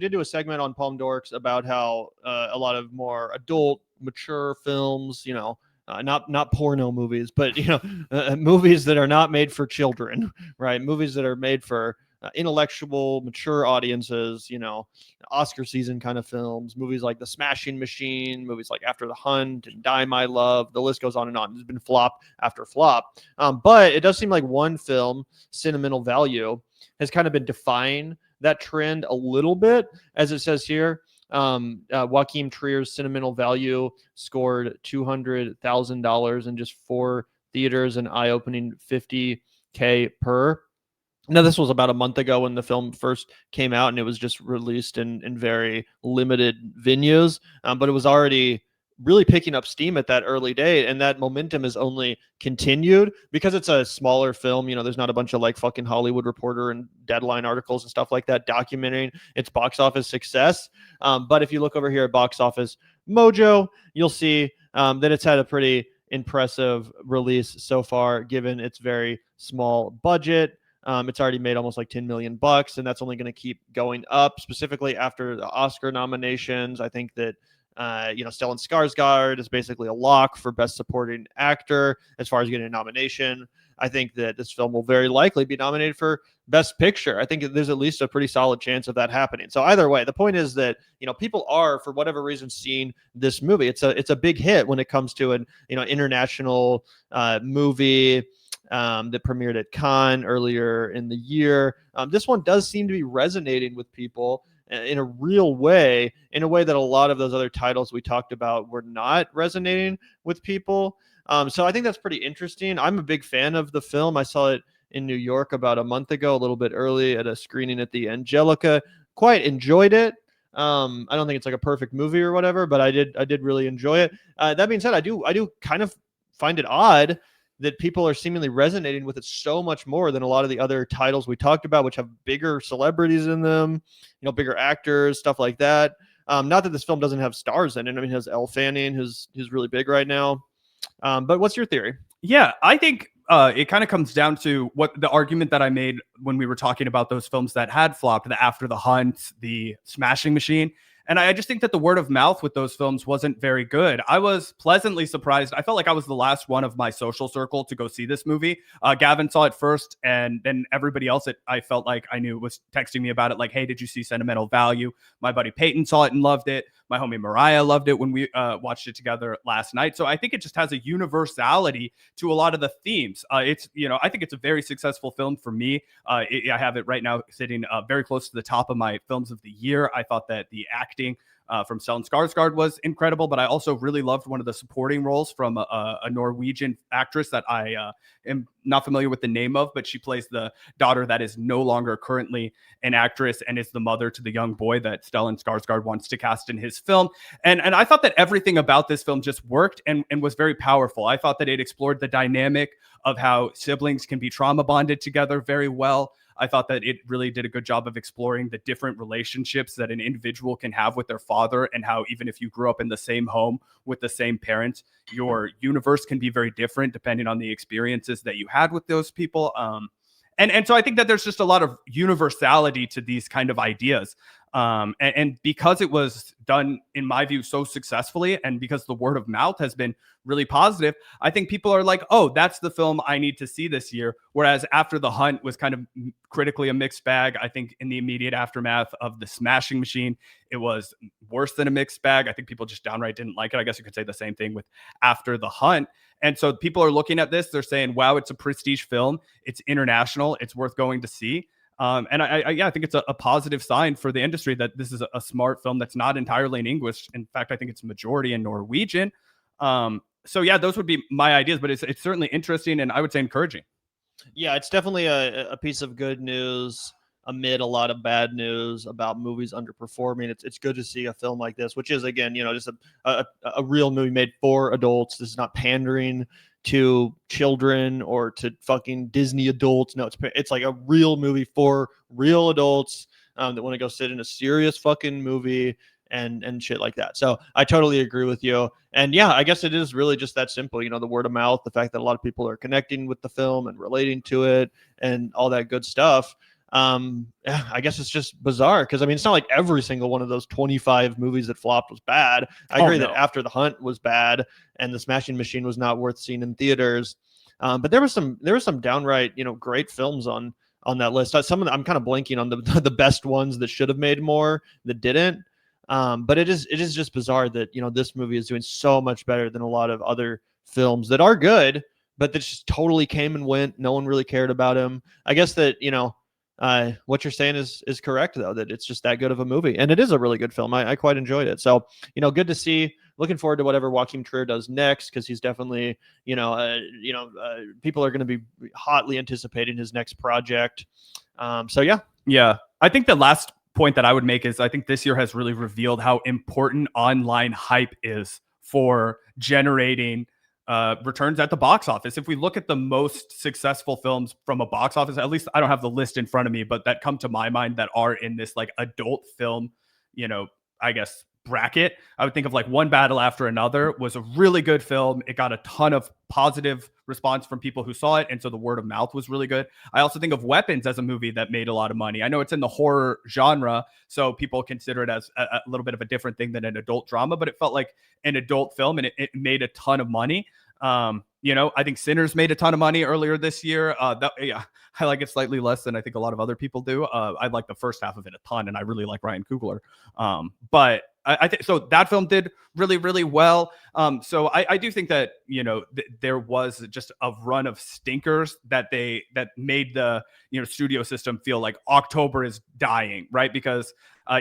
did do a segment on Palm Dorks about how a lot of more adult, mature films, not porno movies, but movies that are not made for children, right? Movies that are made for intellectual, mature audiences. Oscar season kind of films, movies like The Smashing Machine, movies like After the Hunt and Die My Love. The list goes on and on. There's been flop after flop, but it does seem like one film, Sentimental Value, has kind of been defying that trend a little bit, as it says here. Joaquin Trier's Sentimental Value scored $200,000 in just 4 theaters, an eye-opening $50K per. Now, this was about a month ago when the film first came out, and it was just released in very limited venues, but it was already really picking up steam at that early date, and that momentum has only continued because it's a smaller film. There's not a bunch of like fucking Hollywood Reporter and Deadline articles and stuff like that documenting its box office success. But if you look over here at Box Office Mojo, you'll see that it's had a pretty impressive release so far, given its very small budget. It's already made almost like $10 million, and that's only going to keep going up, specifically after the Oscar nominations. I think that Stellan Skarsgård is basically a lock for Best Supporting Actor as far as getting a nomination. I think that this film will very likely be nominated for Best Picture. I think there's at least a pretty solid chance of that happening. So either way, the point is that people are, for whatever reason, seeing this movie. It's a big hit when it comes to an international movie. That premiered at Cannes earlier in the year. This one does seem to be resonating with people in a real way, in a way that a lot of those other titles we talked about were not resonating with people. So I think that's pretty interesting. I'm a big fan of the film. I saw it in New York about a month ago, a little bit early at a screening at the Angelica. Quite enjoyed it. I don't think it's like a perfect movie or whatever, but I did really enjoy it. That being said, I do kind of find it odd that people are seemingly resonating with it so much more than a lot of the other titles we talked about, which have bigger celebrities in them, bigger actors, stuff like that. Not that this film doesn't have stars in it. I mean, it has Elle Fanning, who's really big right now. But what's your theory? Yeah, I think it kind of comes down to what the argument that I made when we were talking about those films that had flopped, the After the Hunt, the Smashing Machine. And I just think that the word of mouth with those films wasn't very good. I was pleasantly surprised. I felt like I was the last one of my social circle to go see this movie. Gavin saw it first, and then everybody else that I felt like I knew was texting me about it, like, hey, did you see Sentimental Value? My buddy Peyton saw it and loved it. My homie Mariah loved it when we watched it together last night. So I think it just has a universality to a lot of the themes. I think it's a very successful film for me. I have it right now sitting very close to the top of my films of the year. I thought that the acting from Stellan Skarsgård was incredible, but I also really loved one of the supporting roles from a Norwegian actress that I am not familiar with the name of, but she plays the daughter that is no longer currently an actress and is the mother to the young boy that Stellan Skarsgård wants to cast in his film. And I thought that everything about this film just worked and was very powerful. I thought that it explored the dynamic of how siblings can be trauma bonded together very well. I thought that it really did a good job of exploring the different relationships that an individual can have with their father, and how even if you grew up in the same home with the same parents, your universe can be very different depending on the experiences that you had with those people. And so I think that there's just a lot of universality to these kind of ideas. And because it was done, in my view, so successfully, and because the word of mouth has been really positive, I think people are like, oh, that's the film I need to see this year. Whereas After the Hunt was kind of critically a mixed bag. I think in the immediate aftermath of The Smashing Machine, it was worse than a mixed bag. I think people just downright didn't like it. I guess you could say the same thing with After the Hunt. And so people are looking at this, they're saying, wow, it's a prestige film. It's international. It's worth going to see. And I think it's a positive sign for the industry that this is a smart film that's not entirely in English. In fact, I think it's majority in Norwegian. So yeah, those would be my ideas, but it's certainly interesting and I would say encouraging. Yeah, it's definitely a piece of good news amid a lot of bad news about movies underperforming. It's good to see a film like this, which is, again, just a real movie made for adults. This is not pandering to children or to fucking Disney adults. No, it's like a real movie for real adults that want to go sit in a serious fucking movie and shit like that. So I totally agree with you. And yeah, I guess it is really just that simple. The word of mouth, the fact that a lot of people are connecting with the film and relating to it and all that good stuff. I guess it's just bizarre because I mean, it's not like every single one of those 25 movies that flopped was bad. I agree that After the Hunt was bad and The Smashing Machine was not worth seeing in theaters. But there was some downright, great films on that list. Some of them, I'm kind of blanking on the best ones that should have made more that didn't. But it is just bizarre that this movie is doing so much better than a lot of other films that are good, but that just totally came and went. No one really cared about him. I guess that what you're saying is correct though, that it's just that good of a movie, and it is a really good film. I quite enjoyed it. So good to see. Looking forward to whatever Joaquin Trier does next, because he's definitely people are going to be hotly anticipating his next project. So yeah. I think the last point that I would make is I think this year has really revealed how important online hype is for generating returns at the box office. If we look at the most successful films from a box office, at least I don't have the list in front of me, but that come to my mind that are in this like adult film, I guess bracket. I would think of like One Battle After Another was a really good film. It got a ton of positive response from people who saw it, and so the word of mouth was really good. I also think of Weapons as a movie that made a lot of money. I know it's in the horror genre, so people consider it as a little bit of a different thing than an adult drama, but it felt like an adult film, and it made a ton of money. I think Sinners made a ton of money earlier this year. I like it slightly less than I think a lot of other people do. I like the first half of it a ton, and I really like Ryan Coogler. But I think so. That film did really, really well. So I do think that there was just a run of stinkers that made the studio system feel like October is dying, right? Because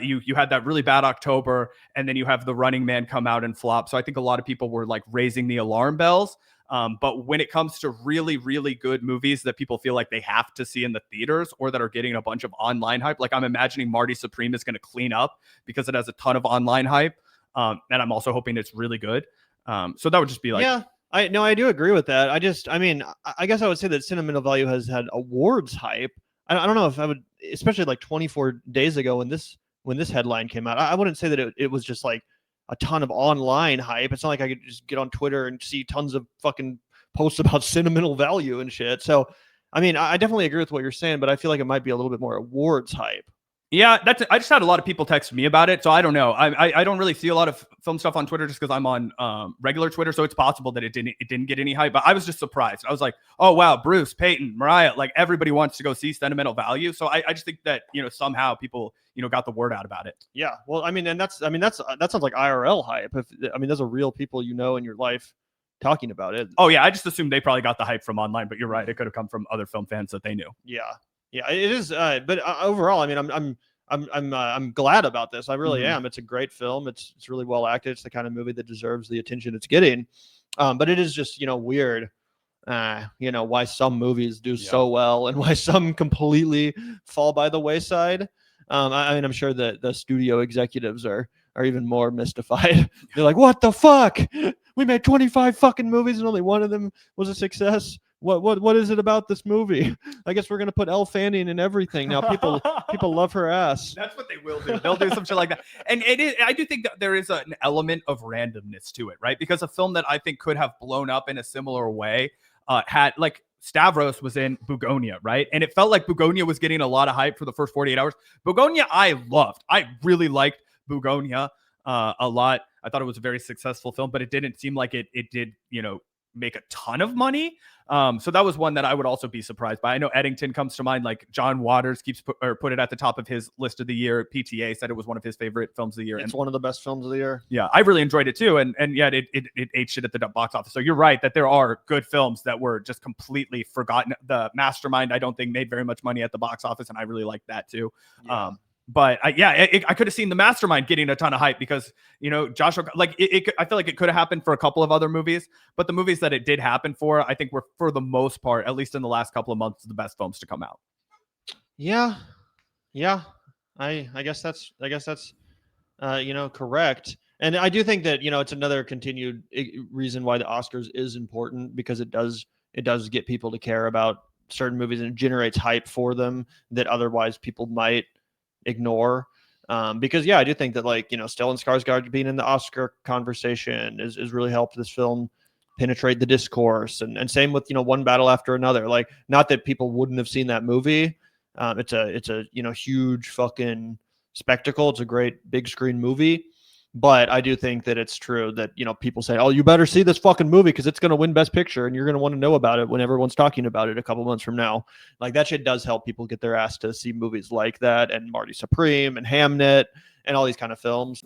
you had that really bad October, and then you have The Running Man come out and flop. So I think a lot of people were like raising the alarm bells. But when it comes to really, really good movies that people feel like they have to see in the theaters or that are getting a bunch of online hype, like I'm imagining Marty Supreme is going to clean up because it has a ton of online hype. And I'm also hoping it's really good. So that would just be like, yeah, I do agree with that. I guess I would say that Sentimental Value has had awards hype. I don't know if I would, especially like 24 days ago when this headline came out, I wouldn't say that it was just like a ton of online hype. It's not like I could just get on Twitter and see tons of fucking posts about Sentimental Value and shit. So, I mean, I definitely agree with what you're saying, but I feel like it might be a little bit more awards hype. Yeah, I just had a lot of people text me about it, so I don't know. I don't really see a lot of film stuff on Twitter just because I'm on regular Twitter, so it's possible that it didn't get any hype. But I was just surprised. I was like, oh wow, Bruce, Peyton, Mariah, like everybody wants to go see Sentimental Value. So I just think that somehow people got the word out about it. Yeah, well, that sounds like IRL hype. Those are real people in your life talking about it. Oh yeah, I just assumed they probably got the hype from online, but you're right, it could have come from other film fans that they knew. Yeah, it is. But overall, I mean, I'm glad about this. I really am. It's a great film. It's really well acted. It's the kind of movie that deserves the attention it's getting. But it is just weird. Why some movies do so well and why some completely fall by the wayside. I'm sure that the studio executives are even more mystified. They're like, "What the fuck? We made 25 fucking movies and only one of them was a success. What is it about this movie? I guess we're gonna put Elle Fanning in everything now. People love her ass." That's what they will do. They'll do some shit like that. And I do think that there is an element of randomness to it, right? Because a film that I think could have blown up in a similar way had like Stavros was in Bugonia, right? And it felt like Bugonia was getting a lot of hype for the first 48 hours. Bugonia, I loved. I really liked Bugonia a lot. I thought it was a very successful film, but it didn't seem like it did, make a ton of money. So that was one that I would also be surprised by. I know Eddington comes to mind, like John Waters put it at the top of his list of the year. PTA said it was one of his favorite films of the year. It's one of the best films of the year. Yeah, I really enjoyed it too. And yet it ate shit at the box office. So you're right that there are good films that were just completely forgotten. The Mastermind, I don't think made very much money at the box office, and I really liked that too. Yeah. But I could have seen The Mastermind getting a ton of hype because, Josh, I feel like it could have happened for a couple of other movies, but the movies that it did happen for, I think were for the most part, at least in the last couple of months, the best films to come out. Yeah. I guess that's correct. And I do think that, it's another continued reason why the Oscars is important, because it does get people to care about certain movies and it generates hype for them that otherwise people might ignore. Because I do think that Stellan Skarsgård being in the Oscar conversation is really helped this film penetrate the discourse, and same with One Battle After Another. Like, not that people wouldn't have seen that movie, It's a huge fucking spectacle. It's a great big screen movie. But I do think that it's true that, people say, oh, you better see this fucking movie because it's going to win Best Picture and you're going to want to know about it when everyone's talking about it a couple months from now. Like, that shit does help people get their ass to see movies like that, and Marty Supreme and Hamnet and all these kind of films.